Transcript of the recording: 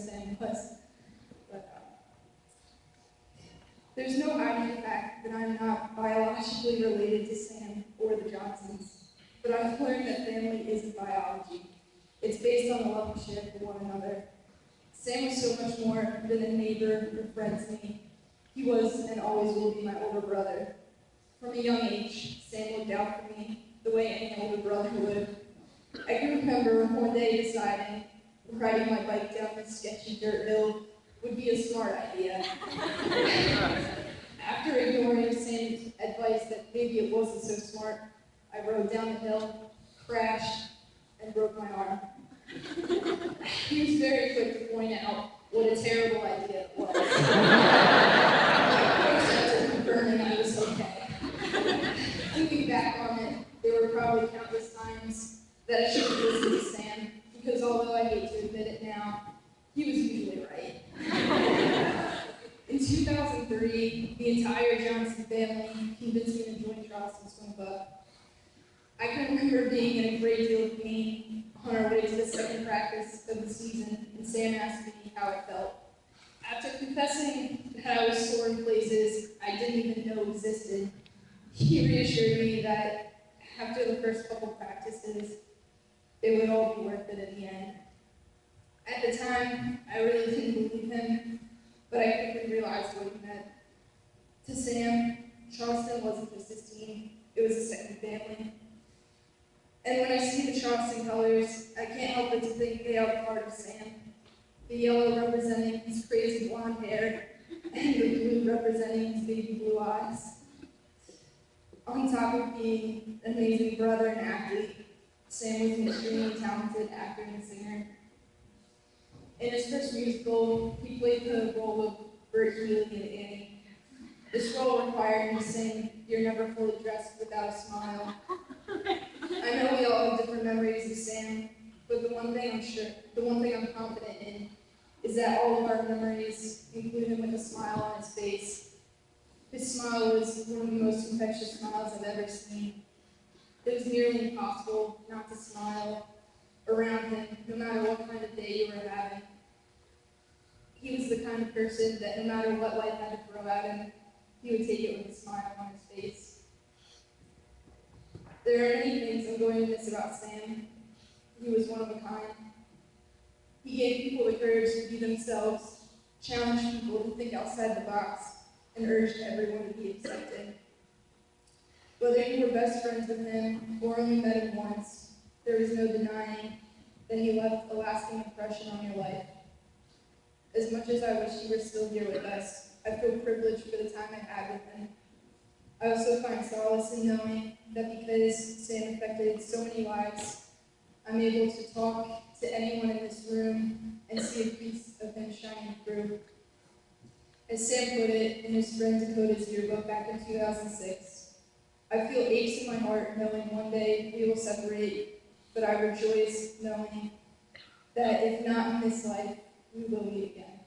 Sam was. But there's no hiding the fact that I'm not biologically related to Sam or the Johnsons, but I've learned that family isn't biology. It's based on the love we share for one another. Sam was so much more than a neighbor or friend to me. He was and always will be my older brother. From a young age, Sam looked out for me the way any older brother would. I can remember one day deciding riding my bike down this sketchy dirt hill would be a smart idea. After ignoring Sam's advice that maybe it wasn't so smart, I rode down the hill, crashed, and broke my arm. He was very quick to point out what a terrible idea it was. Except confirming I was okay. Looking back on it, there were probably countless times that I should have listened to Sam, because although I hate to admit it now, he was usually right. In 2003, the entire Johnson family convinced me to join Charleston Swim Club. I can remember being in a great deal of pain on our way to the second practice of the season, and Sam asked me how I felt. After confessing that I was sore in places I didn't even know existed, he reassured me that after the first couple practices, it would all be worth it in the end. At the time, I really didn't believe him, but I quickly realized what he meant. To Sam, Charleston wasn't just his team, it was a second family. And when I see the Charleston colors, I can't help but to think they are part of Sam. The yellow representing his crazy blonde hair, and the blue representing his baby blue eyes. On top of being an amazing brother and athlete, Sam was an extremely talented actor and singer. In his first musical, he played the role of Bert Healy in Annie. This role required him to sing "You're Never Fully Dressed Without a Smile." I know we all have different memories of Sam, but the one thing I'm confident in, is that all of our memories include him with a smile on his face. His smile was one of the most infectious smiles I've ever seen. It was nearly impossible not to smile around him, no matter what kind of day you were having. He was the kind of person that no matter what life had to throw at him, he would take it with a smile on his face. There are many things I'm going to miss about Sam. He was one of a kind. He gave people the courage to be themselves, challenged people to think outside the box, and urged everyone to be accepted. Whether you were best friends with him or only met him once, there is no denying that he left a lasting impression on your life. As much as I wish he were still here with us, I feel privileged for the time I had with him. I also find solace in knowing that because Sam affected so many lives, I'm able to talk to anyone in this room and see a piece of him shining through. As Sam put it in his friend Dakota's yearbook back in 2006, I feel aches in my heart knowing one day we will separate, but I rejoice knowing that if not in this life, we will meet again.